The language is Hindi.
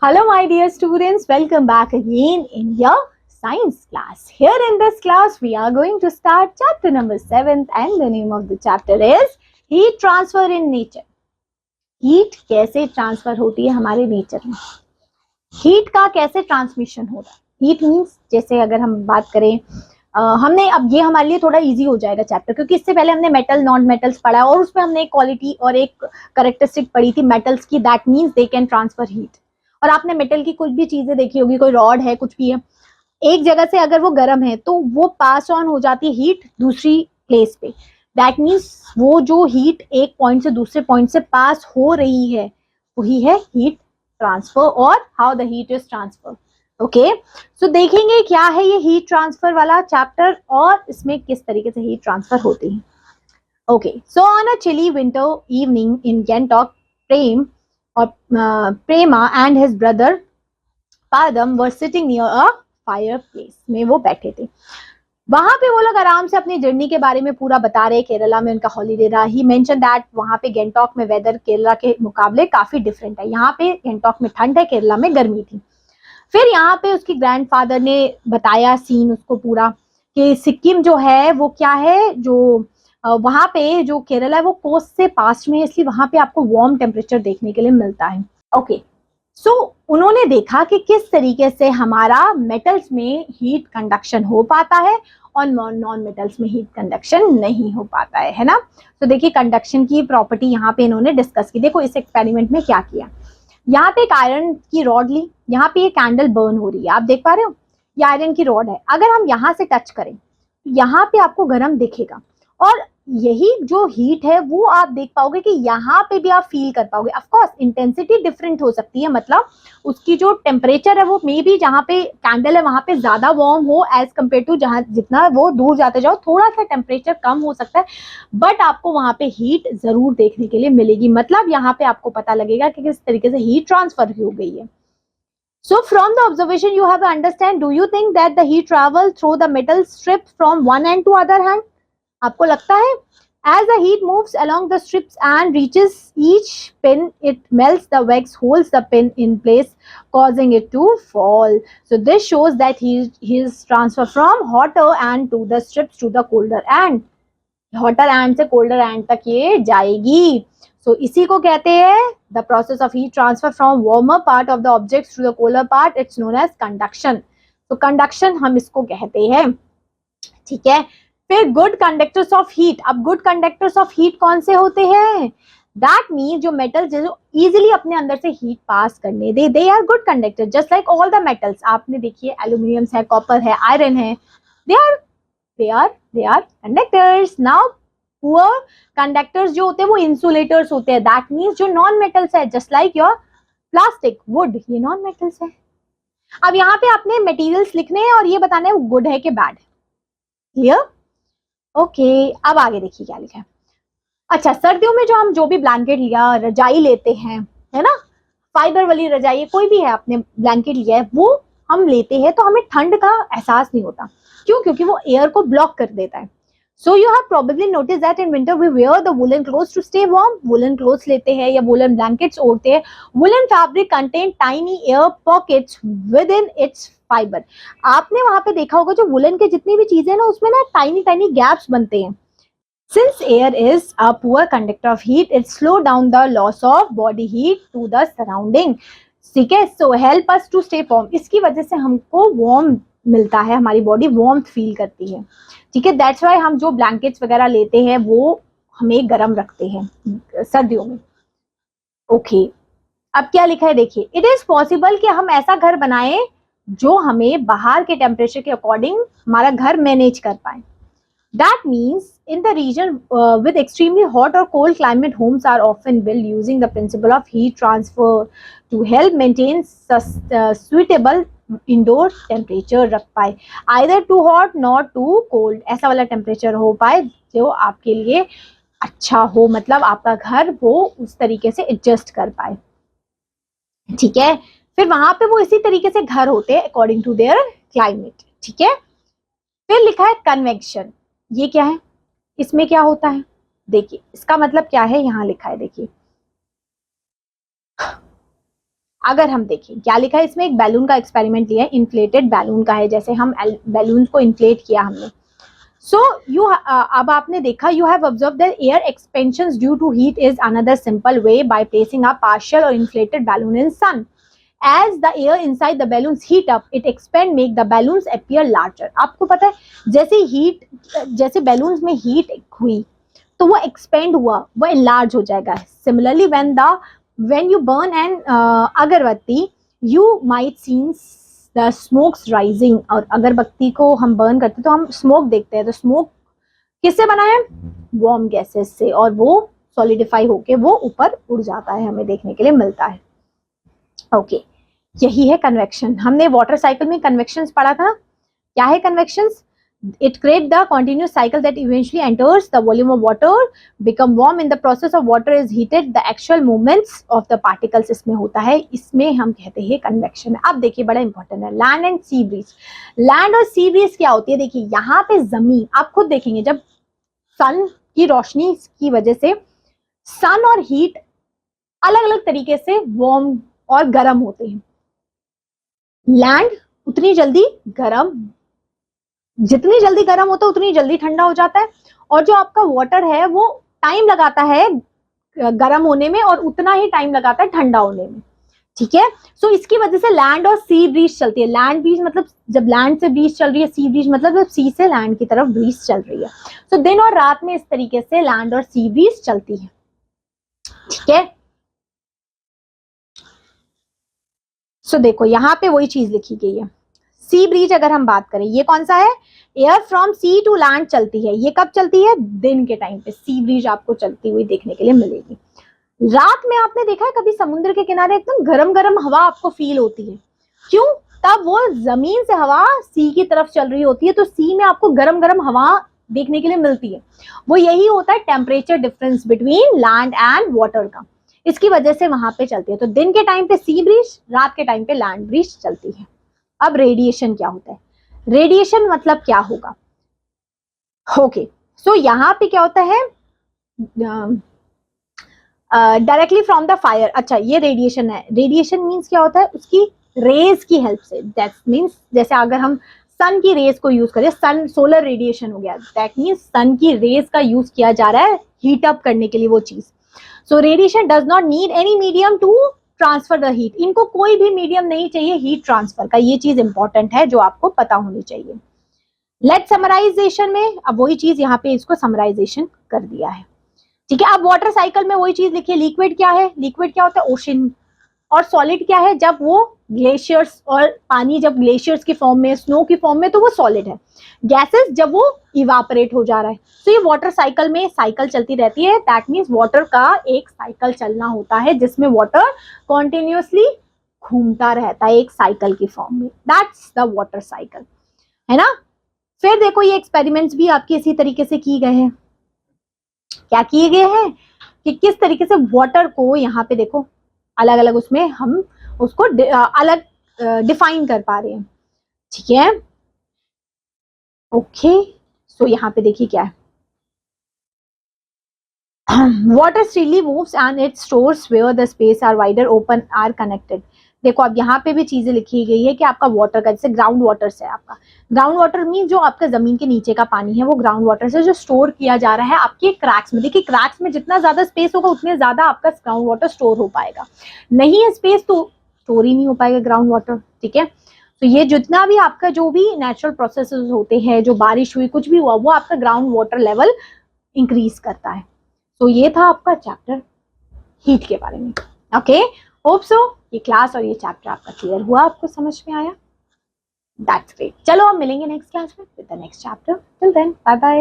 Hello, my dear students. Welcome back again in your science class. Here in this class, we are going to start chapter number 7 and the name of the chapter is Heat Transfer in Nature. Heat कैसे ट्रांसफर होती है हमारे नेचर में, हीट का कैसे ट्रांसमिशन होता है. हीट मीन्स जैसे अगर हम बात करें हमने अब ये हमारे लिए थोड़ा इजी हो जाएगा चैप्टर, क्योंकि इससे पहले हमने मेटल नॉन मेटल्स पढ़ा और उसमें हमने एक क्वालिटी और एक करेक्टरिस्टिक पढ़ी थी मेटल्स की, that means they can transfer heat. और आपने मेटल की कुछ भी चीजें देखी होगी, कोई रॉड है कुछ भी है, एक जगह से अगर वो गर्म है तो वो पास ऑन हो जाती है हीट दूसरी प्लेस पे. दैट मीन्स वो जो हीट एक पॉइंट से दूसरे पॉइंट से पास हो रही है वही है हीट ट्रांसफर और how the heat is transfer. Okay, so देखेंगे क्या है ये हीट ट्रांसफर वाला चैप्टर और इसमें किस तरीके से हीट ट्रांसफर होती है. Okay, so on a chilly winter evening in Gangtok, Prema and his brother Padam were sitting near a fireplace. में वो बैठे थे, वहां पे वो लोग आराम से अपनी जर्नी के बारे में पूरा बता रहे. केरला में उनका हॉलीडे रहा. ही मेंशन दैट वहां पे गैंगटॉक में वेदर केरला के मुकाबले काफी डिफरेंट है. यहाँ पे गैंगटॉक में ठंड है, केरला में गर्मी थी. फिर यहाँ पे उसकी ग्रैंडफादर ने बताया सीन उसको पूरा कि सिक्किम जो है वो क्या है, जो वहां पे जो केरला है वो कोस्ट से पास में है, इसलिए वहां पे आपको वार्म टेम्परेचर देखने के लिए मिलता है. ओके, सो उन्होंने देखा कि किस तरीके से हमारा मेटल्स में हीट कंडक्शन हो पाता है और नॉन मेटल्स में हीट कंडक्शन नहीं हो पाता है ना. तो देखिए कंडक्शन की प्रॉपर्टी यहाँ पे इन्होंने डिस्कस की. देखो इस एक्सपेरिमेंट में क्या किया, यहाँ पे एक आयरन की रॉड ली, यहाँ पे ये कैंडल बर्न हो रही है, आप देख पा रहे हो, ये आयरन की रॉड है. अगर हम यहाँ से टच करें यहाँ पे आपको गर्म दिखेगा और यही जो हीट है वो आप देख पाओगे कि यहाँ पे भी आप फील कर पाओगे. ऑफ कोर्स इंटेंसिटी डिफरेंट हो सकती है, मतलब उसकी जो टेम्परेचर है वो मे बी जहाँ पे कैंडल है वहां पे ज्यादा वार्म हो एज कम्पेयर टू जहाँ जितना वो दूर जाते जाओ थोड़ा सा टेम्परेचर कम हो सकता है, बट आपको वहां पे हीट जरूर देखने के लिए मिलेगी. मतलब यहाँ पे आपको पता लगेगा कि किस तरीके से हीट ट्रांसफर हो गई है. So from the observation you have to understand, do you think that the heat travel through the metal strip from one end to other hand? आपको लगता है as the heat moves along the strips and reaches each pin, it melts the wax, holds the pin in place, causing it to fall. So this shows that he is transfer from hotter end to the strips to the colder end. Hotter end से colder end तक ये जाएगी. So इसी को कहते हैं the process of heat transfer from warmer part of the objects to the colder part. It's known as conduction. तो conduction हम इसको कहते हैं. ठीक है, फिर गुड कंडक्टर्स ऑफ हीट. अब गुड कंडक्टर्स ऑफ हीट कौन से होते हैं? दैट मीन जो मेटल जो इजिली अपने अंदर से हीट पास करने they are good conductor, just like all the metals. आपने देखिए एल्यूमिनियम है, कॉपर है, आयरन है, they are conductors. Now poor conductors जो होते हैं वो इंसुलेटर्स होते हैं. दैट मीन्स जो नॉन मेटल्स है just like your plastic, would, ये नॉन मेटल्स है. अब यहाँ पे आपने मटेरियल्स लिखने हैं और ये बताना है वो गुड है कि बैड है. क्लियर? ओके, अब आगे देखिए क्या लिखा है. अच्छा, सर्दियों में जो हम जो भी ब्लैंकेट लिया, रजाई लेते हैं, है ना, फाइबर वाली रजाई, कोई भी है आपने ब्लैंकेट लिया है वो हम लेते हैं तो हमें ठंड का एहसास नहीं होता. क्यों? क्योंकि वो एयर को ब्लॉक कर देता है. So you have probably noticed that in winter we wear the woolen clothes to stay warm. Woolen clothes लेते हैं या woolen blankets ओढ़ते हैं. Woolen fabric contain tiny air pockets within its fiber. आपने वहां पे देखा होगा जो woolen के जितनी भी चीजें ना उसमें ना tiny gaps बनते हैं. Since air is a poor conductor of heat, it slow down the loss of body heat to the surrounding. ठीक है, so help us to stay warm. इसकी वजह से हमको warm मिलता है, हमारी बॉडी वार्म फील करती है. ठीक है, दैट्स वाई हम जो ब्लैंकेट्स वगैरह लेते हैं वो हमें गर्म रखते हैं सर्दियों में. ओके, अब क्या लिखा है देखिए. इट इज पॉसिबल कि हम ऐसा घर बनाएं जो हमें बाहर के टेम्परेचर के अकॉर्डिंग हमारा घर मैनेज कर पाए. That means in the region with extremely hot or cold climate, homes are often built using the principle of heat transfer to help maintain suitable indoor temperature रख पाए. Either too hot not too cold, ऐसा वाला टेम्परेचर हो पाए जो आपके लिए अच्छा हो, मतलब आपका घर वो उस तरीके से एडजस्ट कर पाए. ठीक है, फिर वहां पे वो इसी तरीके से घर होते हैं अकॉर्डिंग टू देयर क्लाइमेट. ठीक है, फिर लिखा है कन्वेक्शन. ये क्या है, इसमें क्या होता है देखिए, इसका मतलब क्या है यहाँ लिखा है देखिए. अगर हम देखें क्या लिखा है इसमें, एक बैलून का एक्सपेरिमेंट लिया है, इन्फ्लेटेड बैलून का है, जैसे हम बैलून को इन्फ्लेट किया हमने। सो यू अब आपने देखा, you have observe that air expansion due to heat is another simple way by placing a partial or inflated balloon in sun. As the air inside the balloons heat up, it expand, make the balloons appear larger. आपको पता है जैसे बैलून्स में हीट हुई तो वो एक्सपेंड हुआ, वो लार्ज हो जाएगा। Similarly when you burn an अगरबत्ती, you might see the smokes rising। और अगरबत्ती को हम बर्न करते तो हम स्मोक देखते हैं, तो स्मोक किससे बना है, वार्म गैसेस से, और वो सॉलिडिफाई होके वो ऊपर उड़ जाता है, हमें देखने के लिए मिलता है। ओके, यही है कन्वेक्शन। हमने वाटर साइकिल में कन्वेक्शन पढ़ा था। क्या है convection? It create the continuous cycle that eventually enters the volume of water, become warm in the process of water is heated, the actual movements of the particles इसमें होता है, इसमें हम कहते हैं कन्वेक्शन। अब देखिए बड़ा इंपॉर्टेंट है land and sea breeze. Land और सी ब्रीज क्या होती है? देखिए यहाँ पे जमीन, आप खुद देखेंगे, जब सन की रोशनी की वजह से सन और हीट अलग अलग तरीके से वार्म और गर्म होते हैं। लैंड उतनी जल्दी गर्म, जितनी जल्दी गर्म होता है उतनी जल्दी ठंडा हो जाता है, और जो आपका वाटर है वो टाइम लगाता है गर्म होने में और उतना ही टाइम लगाता है ठंडा होने में। ठीक है, सो इसकी वजह से लैंड और सी ब्रीज चलती है। लैंड ब्रीज मतलब जब लैंड से ब्रीज चल रही है, सी ब्रीज मतलब जब सी से लैंड की तरफ ब्रीज चल रही है। सो दिन और रात में इस तरीके से लैंड और सी ब्रीज चलती है। ठीक है, सो देखो यहाँ पे वही चीज लिखी गई है। सी ब्रीज अगर हम बात करें, ये कौन सा है? Air from sea to land चलती है। ये कब चलती है? दिन के टाइम पे सी ब्रीज आपको चलती हुई देखने के लिए मिलेगी। रात में आपने देखा है कभी समुद्र के किनारे एकदम गरम गरम हवा आपको फील होती है? क्यों? तब वो जमीन से हवा सी की तरफ चल रही होती है, तो सी में आपको गरम गरम हवा देखने के लिए मिलती है। वो यही होता है temperature difference between land and water का, इसकी वजह से वहां पे चलती है। तो दिन के टाइम पे सी ब्रीज, रात के टाइम पे लैंड ब्रीज चलती है। अब रेडिएशन क्या होता है? रेडिएशन मतलब क्या होगा? ओके, सो यहाँ पे क्या होता है? Directly from the fire. अच्छा, ये रेडिएशन है। रेडिएशन मीन्स क्या होता है? उसकी रेज की हेल्प से, दैट मीन्स जैसे अगर हम सन की रेज को यूज करें, सन सोलर रेडिएशन हो गया, दैट मीन्स सन की रेज का यूज किया जा रहा है हीट अप करने के लिए वो चीज। So radiation does not need any medium to transfer the heat. इनको कोई भी मीडियम नहीं चाहिए हीट ट्रांसफर का, ये चीज इंपॉर्टेंट है जो आपको पता होनी चाहिए। लेट समराइजेशन में अब वही चीज यहाँ पे इसको समराइजेशन कर दिया है। ठीक है, अब वाटर साइकिल में वही चीज लिखिए। लिक्विड क्या है? लिक्विड क्या होता है? ओशन। और सॉलिड क्या है? जब वो ग्लेशियर्स और पानी जब ग्लेशियर्स की फॉर्म में, स्नो की फॉर्म में, तो वो सॉलिड है। गैसेस जब वो इवापोरेट हो जा रहा है। तो ये वाटर साइकिल में साइकिल चलती रहती है, दैट मीन्स वाटर का एक साइकिल चलना होता है जिसमें वाटर कॉन्टिन्यूअसली घूमता रहता है एक साइकिल की फॉर्म में, दैट्स द वाटर साइकिल, है ना। फिर देखो ये एक्सपेरिमेंट्स भी आपके इसी तरीके से किए गए हैं। क्या किए गए हैं कि किस तरीके से वाटर को यहाँ पे देखो अलग अलग उसमें हम उसको अलग डिफाइन कर पा रहे हैं। ठीक है, ओके, सो यहाँ पे देखिए क्या है, water freely moves and it stores where the space are wider open are connected। देखो अब यहाँ पे भी चीजें लिखी गई है कि आपका वाटर का, जैसे ग्राउंड वाटर से, आपका ग्राउंड वाटर मीन जो आपका जमीन के नीचे का पानी है वो ग्राउंड वाटर से जो स्टोर किया जा रहा है आपके क्रैक्स में। देखिए क्रैक्स में जितना ज्यादा स्पेस होगा उतने ज्यादा आपका ग्राउंड वाटर स्टोर हो पाएगा, नहीं है स्पेस तो स्टोर ही नहीं हो पाएगा ग्राउंड वाटर। ठीक है, तो ये जितना भी आपका जो भी नेचुरल प्रोसेसेस होते हैं, जो बारिश हुई कुछ भी हुआ, वो आपका ग्राउंड वाटर लेवल इंक्रीज करता है। तो ये था आपका चैप्टर हीट के बारे में। ओके, होप सो ये क्लास और ये चैप्टर आपका क्लियर हुआ, आपको समझ में आया। That's great. चलो हम मिलेंगे नेक्स्ट क्लास में with the next chapter. Till then bye bye.